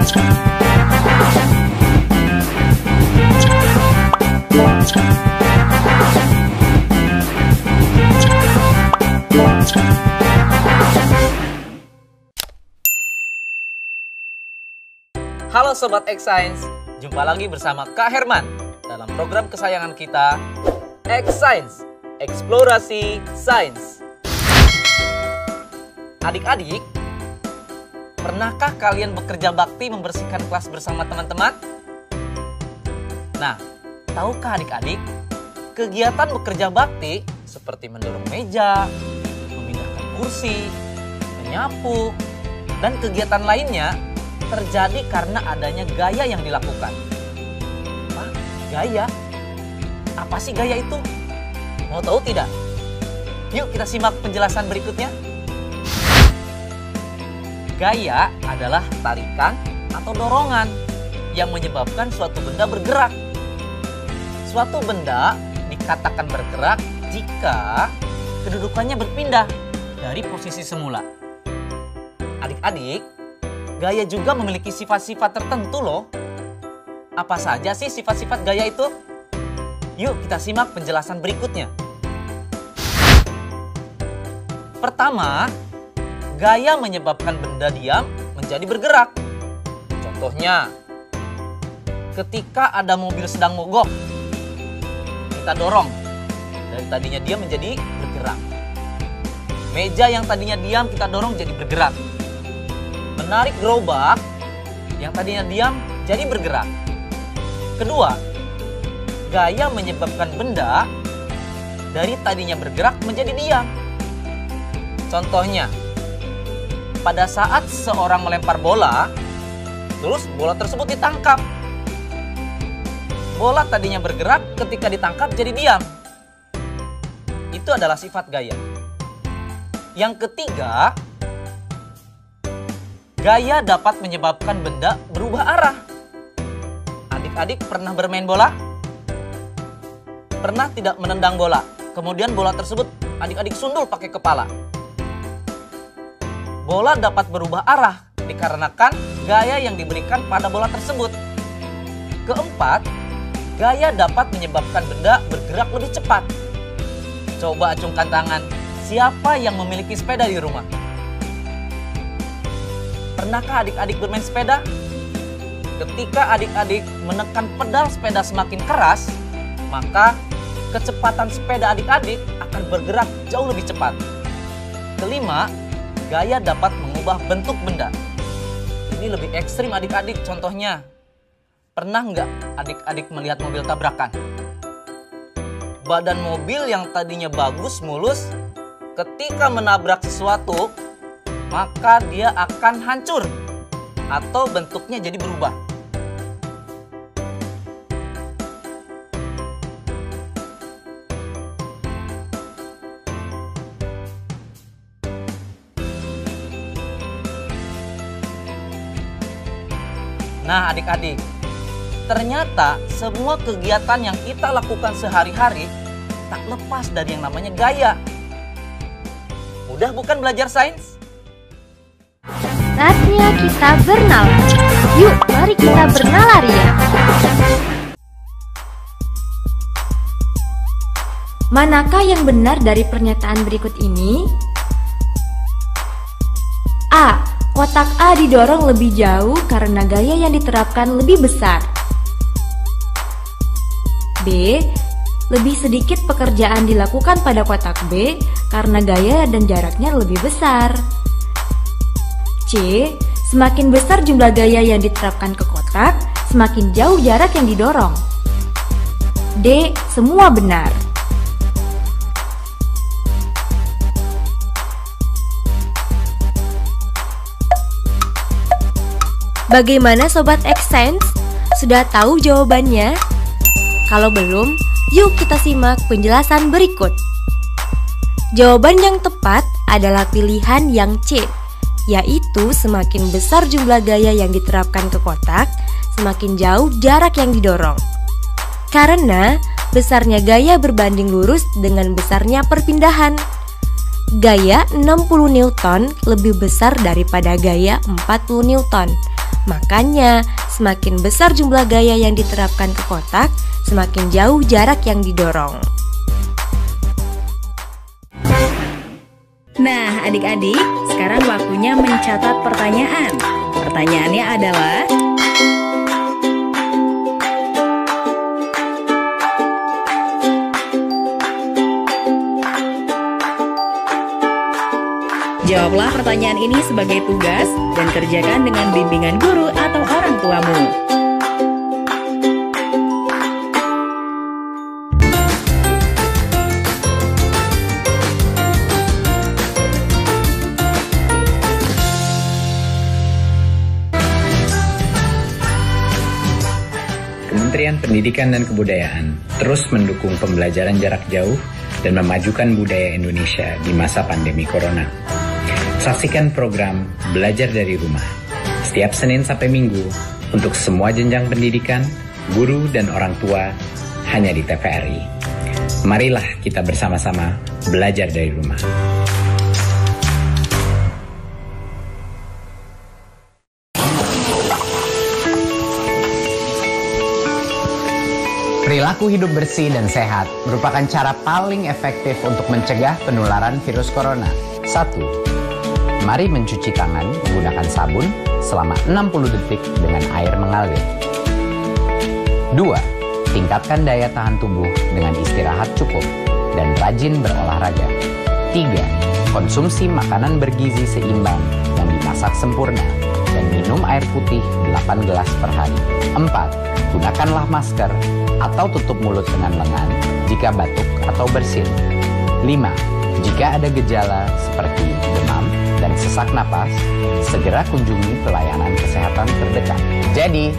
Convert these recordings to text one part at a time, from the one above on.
Halo Sobat X Science, jumpa lagi bersama Kak Herman dalam program kesayangan kita, X Science, Eksplorasi Sains. Adik-adik, pernahkah kalian bekerja bakti membersihkan kelas bersama teman-teman? Nah, tahukah adik-adik, kegiatan bekerja bakti seperti mendorong meja, memindahkan kursi, menyapu, dan kegiatan lainnya terjadi karena adanya gaya yang dilakukan. Apa? Gaya? Apa sih gaya itu? Mau tahu tidak? Yuk kita simak penjelasan berikutnya. Gaya adalah tarikan atau dorongan yang menyebabkan suatu benda bergerak. Suatu benda dikatakan bergerak jika kedudukannya berpindah dari posisi semula. Adik-adik, gaya juga memiliki sifat-sifat tertentu loh. Apa saja sih sifat-sifat gaya itu? Yuk kita simak penjelasan berikutnya. Pertama, gaya menyebabkan benda diam menjadi bergerak. Contohnya, ketika ada mobil sedang mogok, kita dorong. Dari tadinya diam menjadi bergerak. Meja yang tadinya diam kita dorong jadi bergerak. Menarik gerobak yang tadinya diam jadi bergerak. Kedua, gaya menyebabkan benda dari tadinya bergerak menjadi diam. Contohnya, pada saat seorang melempar bola, terus bola tersebut ditangkap. Bola tadinya bergerak, ketika ditangkap jadi diam. Itu adalah sifat gaya. Yang ketiga, gaya dapat menyebabkan benda berubah arah. Adik-adik pernah bermain bola? Pernah tidak menendang bola? Kemudian bola tersebut adik-adik sundul pakai kepala. Bola dapat berubah arah dikarenakan gaya yang diberikan pada bola tersebut. Keempat, gaya dapat menyebabkan benda bergerak lebih cepat. Coba acungkan tangan, siapa yang memiliki sepeda di rumah? Pernahkah adik-adik bermain sepeda? Ketika adik-adik menekan pedal sepeda semakin keras, maka kecepatan sepeda adik-adik akan bergerak jauh lebih cepat. Kelima, gaya dapat mengubah bentuk benda. Ini lebih ekstrim adik-adik, contohnya. Pernah nggak adik-adik melihat mobil tabrakan? Badan mobil yang tadinya bagus, mulus, ketika menabrak sesuatu, maka dia akan hancur atau bentuknya jadi berubah. Nah adik-adik, ternyata semua kegiatan yang kita lakukan sehari-hari tak lepas dari yang namanya gaya. Mudah bukan belajar sains? Saatnya kita bernalar. Yuk, mari kita bernalar ya. Manakah yang benar dari pernyataan berikut ini? A. Kotak A didorong lebih jauh karena gaya yang diterapkan lebih besar. B. Lebih sedikit pekerjaan dilakukan pada kotak B karena gaya dan jaraknya lebih besar. C. Semakin besar jumlah gaya yang diterapkan ke kotak, semakin jauh jarak yang didorong. D. Semua benar. Bagaimana Sobat X Science? Sudah tahu jawabannya? Kalau belum, yuk kita simak penjelasan berikut. Jawaban yang tepat adalah pilihan yang C, yaitu semakin besar jumlah gaya yang diterapkan ke kotak, semakin jauh jarak yang didorong. Karena besarnya gaya berbanding lurus dengan besarnya perpindahan. Gaya 60 Newton lebih besar daripada gaya 40 Newton. Makanya, semakin besar jumlah gaya yang diterapkan ke kotak, semakin jauh jarak yang didorong. Nah, adik-adik, sekarang waktunya mencatat pertanyaan. Pertanyaannya adalah, jawablah pertanyaan ini sebagai tugas dan kerjakan dengan bimbingan guru atau orang tuamu. Kementerian Pendidikan dan Kebudayaan terus mendukung pembelajaran jarak jauh dan memajukan budaya Indonesia di masa pandemi corona. Saksikan program Belajar dari Rumah setiap Senin sampai Minggu untuk semua jenjang pendidikan, guru, dan orang tua hanya di TVRI. Marilah kita bersama-sama belajar dari rumah. Perilaku hidup bersih dan sehat merupakan cara paling efektif untuk mencegah penularan virus corona. 1. Mari mencuci tangan menggunakan sabun selama 60 detik dengan air mengalir. 2. Tingkatkan daya tahan tubuh dengan istirahat cukup dan rajin berolahraga. 3. Konsumsi makanan bergizi seimbang yang dimasak sempurna dan minum air putih 8 gelas per hari. 4. Gunakanlah masker atau tutup mulut dengan lengan jika batuk atau bersin. 5. Jika ada gejala seperti demam dan sesak napas, segera kunjungi pelayanan kesehatan terdekat. Jadi,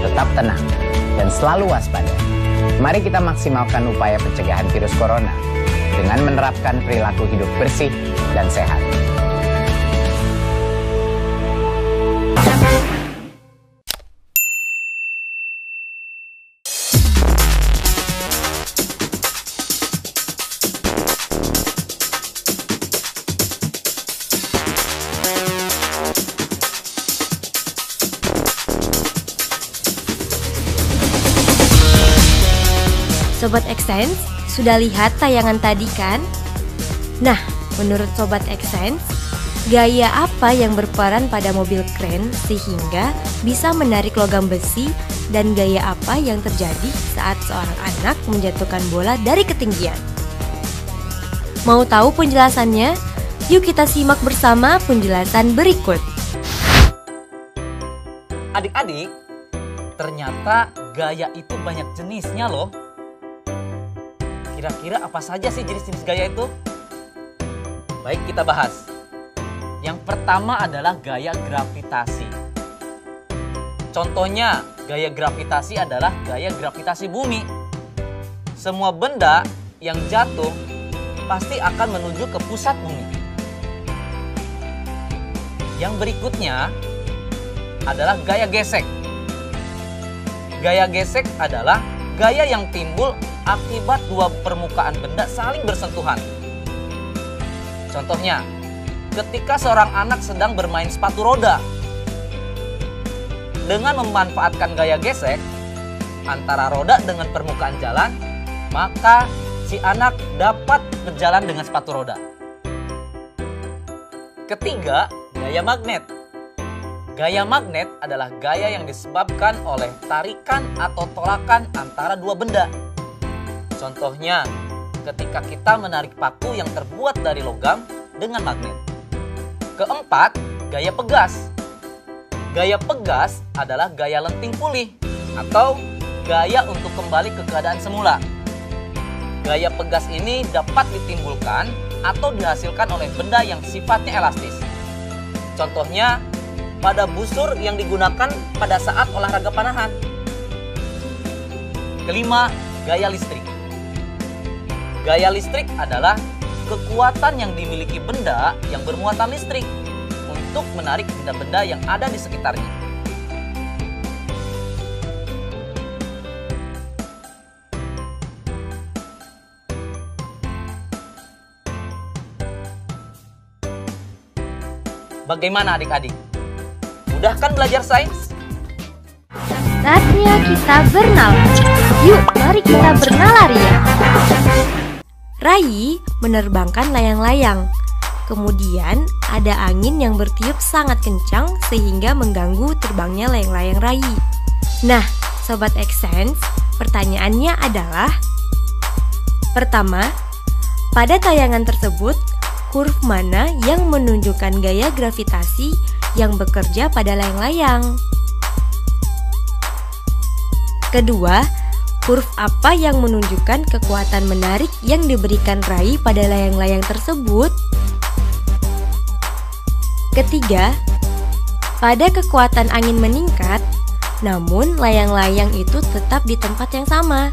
tetap tenang dan selalu waspada. Mari kita maksimalkan upaya pencegahan virus corona dengan menerapkan perilaku hidup bersih dan sehat. Sobat Xsense, sudah lihat tayangan tadi kan? Nah, menurut Sobat Xsense, gaya apa yang berperan pada mobil kren sehingga bisa menarik logam besi dan gaya apa yang terjadi saat seorang anak menjatuhkan bola dari ketinggian? Mau tahu penjelasannya? Yuk kita simak bersama penjelasan berikut. Adik-adik, ternyata gaya itu banyak jenisnya loh. Kira-kira apa saja sih jenis-jenis gaya itu? Baik, kita bahas. Yang pertama adalah gaya gravitasi. Contohnya, gaya gravitasi adalah gaya gravitasi bumi. Semua benda yang jatuh pasti akan menuju ke pusat bumi. Yang berikutnya adalah gaya gesek. Gaya gesek adalah gaya yang timbul akibat dua permukaan benda saling bersentuhan. Contohnya, ketika seorang anak sedang bermain sepatu roda. Dengan memanfaatkan gaya gesek antara roda dengan permukaan jalan, maka si anak dapat berjalan dengan sepatu roda. Ketiga, gaya magnet. Gaya magnet adalah gaya yang disebabkan oleh tarikan atau tolakan antara dua benda. Contohnya, ketika kita menarik paku yang terbuat dari logam dengan magnet. Keempat, gaya pegas. Gaya pegas adalah gaya lenting pulih atau gaya untuk kembali ke keadaan semula. Gaya pegas ini dapat ditimbulkan atau dihasilkan oleh benda yang sifatnya elastis. Contohnya, pada busur yang digunakan pada saat olahraga panahan. Kelima, gaya listrik. Gaya listrik adalah kekuatan yang dimiliki benda yang bermuatan listrik untuk menarik benda-benda yang ada di sekitarnya. Bagaimana adik-adik? Mudah kan belajar sains? Saatnya kita bernalar. Yuk, mari kita bernalar ya. Rai menerbangkan layang-layang. Kemudian ada angin yang bertiup sangat kencang sehingga mengganggu terbangnya layang-layang Rai. Nah, Sobat Xsense, pertanyaannya adalah: pertama, pada tayangan tersebut, huruf mana yang menunjukkan gaya gravitasi yang bekerja pada layang-layang? Kedua, huruf apa yang menunjukkan kekuatan menarik yang diberikan Rai pada layang-layang tersebut? Ketiga, pada kekuatan angin meningkat, namun layang-layang itu tetap di tempat yang sama.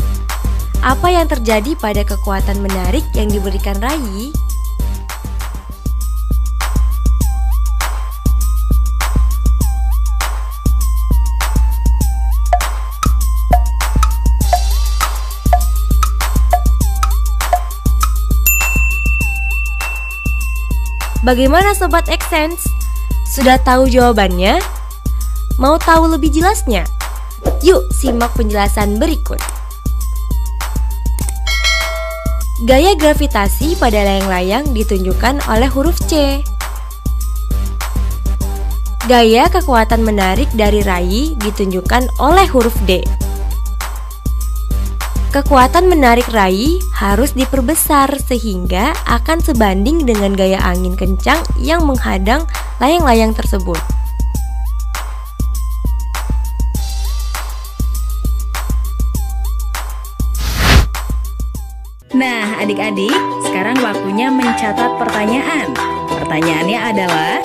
Apa yang terjadi pada kekuatan menarik yang diberikan Rai? Bagaimana Sobat Xsense? Sudah tahu jawabannya? Mau tahu lebih jelasnya? Yuk simak penjelasan berikut. Gaya gravitasi pada layang-layang ditunjukkan oleh huruf C. Gaya kekuatan menarik dari Rai ditunjukkan oleh huruf D. Kekuatan menarik Rai harus diperbesar sehingga akan sebanding dengan gaya angin kencang yang menghadang layang-layang tersebut. Nah, adik-adik, sekarang waktunya mencatat pertanyaan. Pertanyaannya adalah: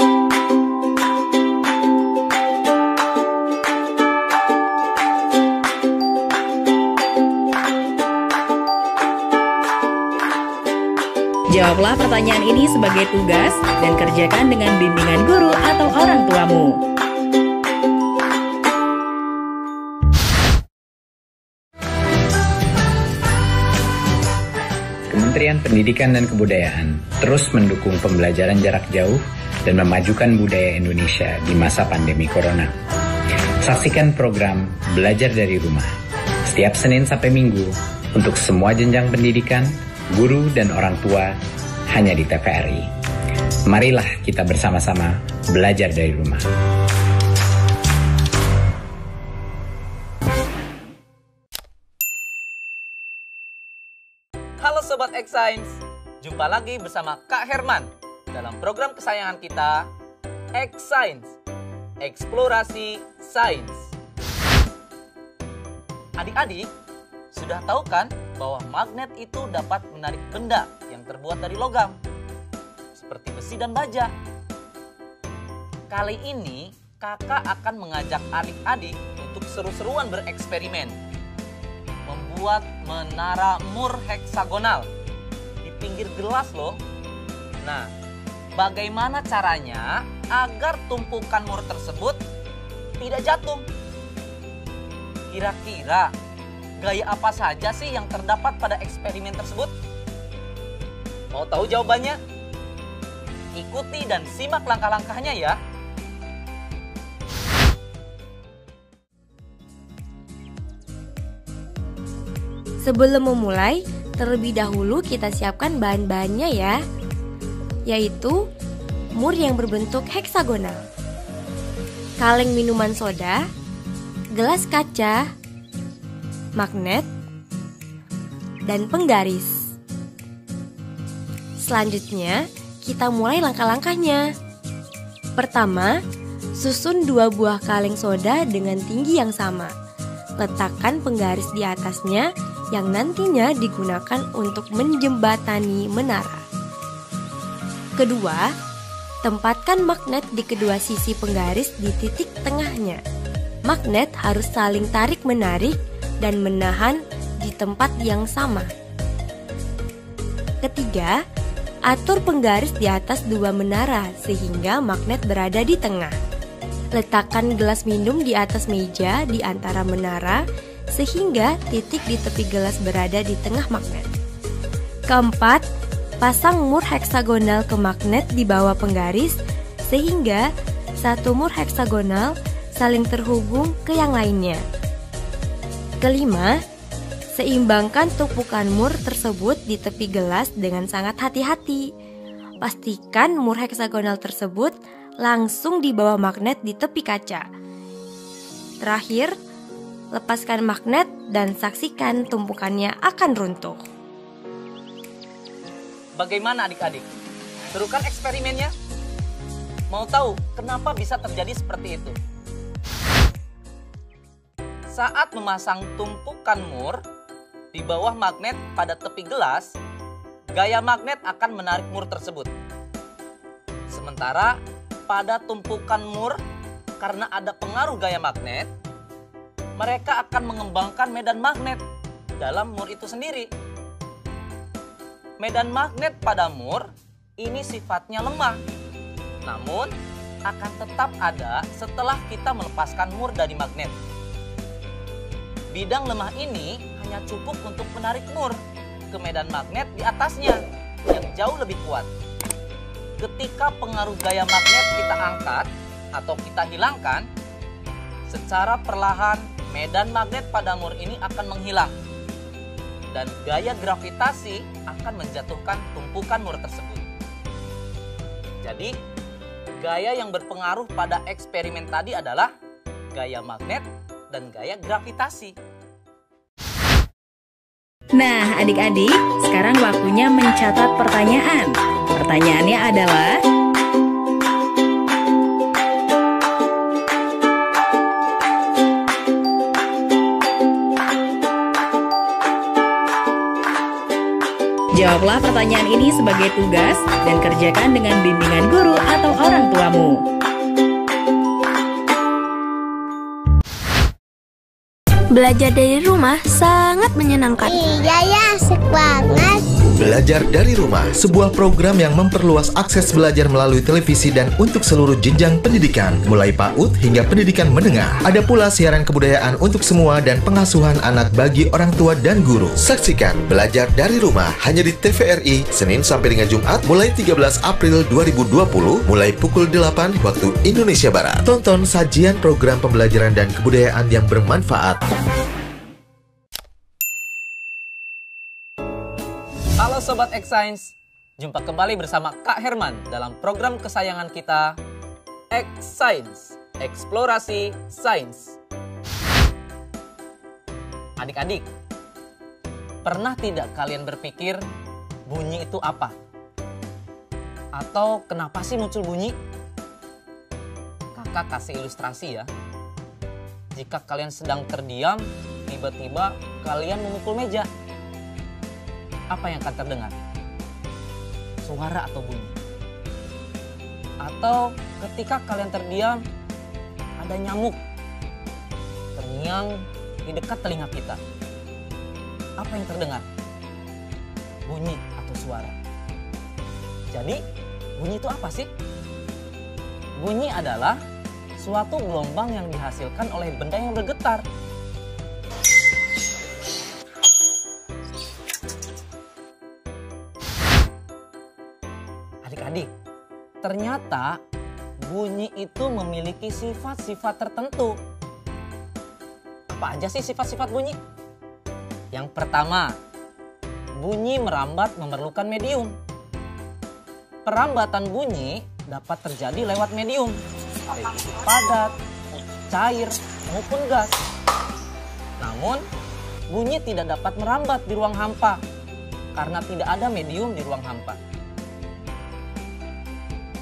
jawablah pertanyaan ini sebagai tugas dan kerjakan dengan bimbingan guru atau orang tuamu. Kementerian Pendidikan dan Kebudayaan terus mendukung pembelajaran jarak jauh dan memajukan budaya Indonesia di masa pandemi Corona. Saksikan program Belajar dari Rumah setiap Senin sampai Minggu untuk semua jenjang pendidikan, guru dan orang tua hanya di TVRI. Marilah kita bersama-sama belajar dari rumah. Halo Sobat Xsense, jumpa lagi bersama Kak Herman dalam program kesayangan kita, Xsense, Eksplorasi Sains. Adik-adik, sudah tahu kan bahwa magnet itu dapat menarik benda yang terbuat dari logam, seperti besi dan baja. Kali ini kakak akan mengajak adik-adik untuk seru-seruan bereksperimen, membuat menara Moore heksagonal di pinggir gelas loh. Nah, bagaimana caranya agar tumpukan Moore tersebut tidak jatuh? Kira-kira gaya apa saja sih yang terdapat pada eksperimen tersebut? Mau tahu jawabannya? Ikuti dan simak langkah-langkahnya ya. Sebelum memulai, terlebih dahulu kita siapkan bahan-bahannya ya, yaitu Moore yang berbentuk heksagonal, kaleng minuman soda, gelas kaca, magnet, dan penggaris. Selanjutnya, kita mulai langkah-langkahnya. Pertama, susun 2 buah kaleng soda dengan tinggi yang sama. Letakkan penggaris di atasnya yang nantinya digunakan untuk menjembatani menara. Kedua, tempatkan magnet di kedua sisi penggaris di titik tengahnya. Magnet harus saling tarik-menarik dan menahan di tempat yang sama. Ketiga, atur penggaris di atas 2 menara sehingga magnet berada di tengah. Letakkan gelas minum di atas meja di antara menara sehingga titik di tepi gelas berada di tengah magnet. Keempat, pasang Moore heksagonal ke magnet di bawah penggaris sehingga satu Moore heksagonal saling terhubung ke yang lainnya. kelima, seimbangkan tumpukan mur tersebut di tepi gelas dengan sangat hati-hati. Pastikan mur heksagonal tersebut langsung di bawah magnet di tepi kaca. Terakhir, lepaskan magnet dan saksikan tumpukannya akan runtuh. Bagaimana adik-adik? Seru kan eksperimennya? Mau tahu kenapa bisa terjadi seperti itu? Saat memasang tumpukan mur di bawah magnet pada tepi gelas, gaya magnet akan menarik mur tersebut. Sementara pada tumpukan mur, karena ada pengaruh gaya magnet, mereka akan mengembangkan medan magnet dalam mur itu sendiri. Medan magnet pada mur ini sifatnya lemah, namun akan tetap ada setelah kita melepaskan mur dari magnet. Bidang lemah ini hanya cukup untuk menarik mur ke medan magnet di atasnya yang jauh lebih kuat. Ketika pengaruh gaya magnet kita angkat atau kita hilangkan, secara perlahan medan magnet pada mur ini akan menghilang. Dan gaya gravitasi akan menjatuhkan tumpukan mur tersebut. Jadi, gaya yang berpengaruh pada eksperimen tadi adalah gaya magnet dan gaya gravitasi. Nah, adik-adik, sekarang waktunya mencatat pertanyaan. Pertanyaannya adalah, jawablah pertanyaan ini sebagai tugas dan kerjakan dengan bimbingan guru atau orang tuamu. Belajar dari rumah sangat menyenangkan. Iya ya, asik banget. Belajar dari Rumah, sebuah program yang memperluas akses belajar melalui televisi dan untuk seluruh jenjang pendidikan, mulai PAUD hingga pendidikan menengah. Ada pula siaran kebudayaan untuk semua dan pengasuhan anak bagi orang tua dan guru. Saksikan Belajar dari Rumah hanya di TVRI, Senin sampai dengan Jumat, mulai 13 April 2020, mulai pukul 8 waktu Indonesia Barat. Tonton sajian program pembelajaran dan kebudayaan yang bermanfaat. Halo Sobat X-Science, jumpa kembali bersama Kak Herman dalam program kesayangan kita, X-Science, Eksplorasi Sains. Adik-adik, pernah tidak kalian berpikir bunyi itu apa? Atau kenapa sih muncul bunyi? Kakak kasih ilustrasi ya. Jika kalian sedang terdiam, tiba-tiba kalian memukul meja. Apa yang akan terdengar? Suara atau bunyi? Atau ketika kalian terdiam, ada nyamuk terngiang di dekat telinga kita. Apa yang terdengar? Bunyi atau suara. Jadi, bunyi itu apa sih? Bunyi adalah suatu gelombang yang dihasilkan oleh benda yang bergetar. Adik-adik, ternyata bunyi itu memiliki sifat-sifat tertentu. Apa aja sih sifat-sifat bunyi? Yang pertama, bunyi merambat memerlukan medium. Perambatan bunyi dapat terjadi lewat medium, baik itu padat, cair, maupun gas. Namun, bunyi tidak dapat merambat di ruang hampa karena tidak ada medium di ruang hampa.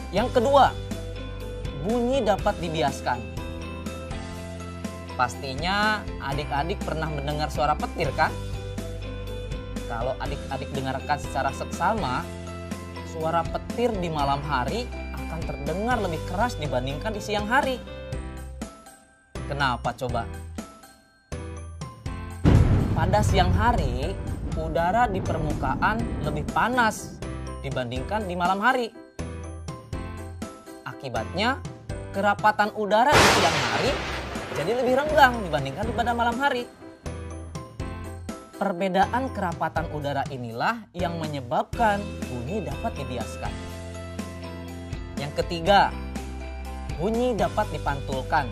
Yang kedua, bunyi dapat dibiaskan. Pastinya adik-adik pernah mendengar suara petir kan? Kalau adik-adik dengarkan secara seksama, suara petir di malam hari akan terdengar lebih keras dibandingkan di siang hari. Kenapa coba? Pada siang hari, udara di permukaan lebih panas dibandingkan di malam hari. Akibatnya, kerapatan udara di siang hari jadi lebih renggang dibandingkan pada malam hari. Perbedaan kerapatan udara inilah yang menyebabkan bunyi dapat dibiaskan. Yang ketiga, bunyi dapat dipantulkan.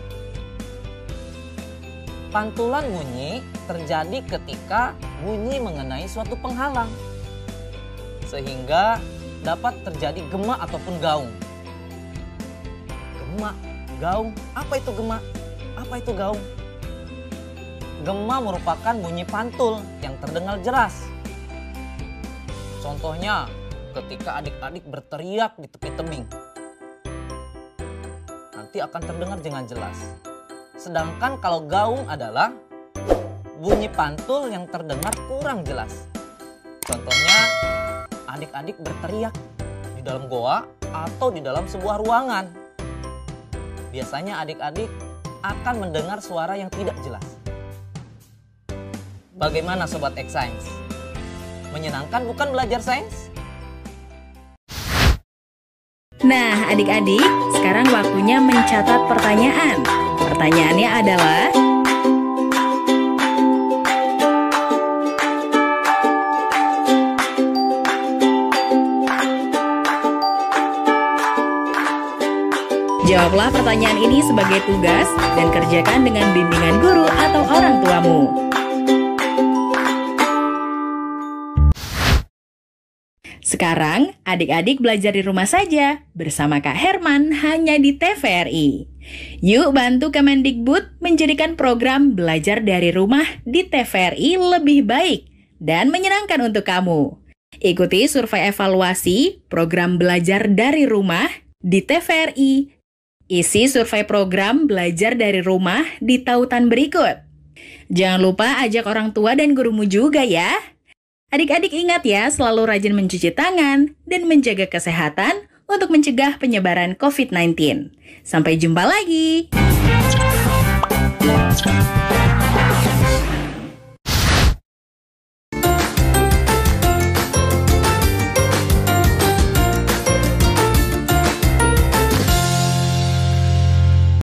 Pantulan bunyi terjadi ketika bunyi mengenai suatu penghalang, sehingga dapat terjadi gema ataupun gaung. Gema, gaung, apa itu gema? Apa itu gaung? Gema merupakan bunyi pantul yang terdengar jelas. Contohnya ketika adik-adik berteriak di tepi tebing, nanti akan terdengar dengan jelas. Sedangkan kalau gaung adalah bunyi pantul yang terdengar kurang jelas. Contohnya adik-adik berteriak di dalam goa atau di dalam sebuah ruangan. Biasanya adik-adik akan mendengar suara yang tidak jelas. Bagaimana Sobat X-Science? Menyenangkan bukan belajar sains? Nah, adik-adik, sekarang waktunya mencatat pertanyaan. Pertanyaannya adalah, jawablah pertanyaan ini sebagai tugas dan kerjakan dengan bimbingan guru atau orang tuamu. Sekarang, adik-adik belajar di rumah saja bersama Kak Herman hanya di TVRI. Yuk bantu Kemendikbud menjadikan program belajar dari rumah di TVRI lebih baik dan menyenangkan untuk kamu. Ikuti survei evaluasi program belajar dari rumah di TVRI. Isi survei program belajar dari rumah di tautan berikut. Jangan lupa ajak orang tua dan gurumu juga ya. Adik-adik ingat ya, selalu rajin mencuci tangan dan menjaga kesehatan untuk mencegah penyebaran COVID-19. Sampai jumpa lagi.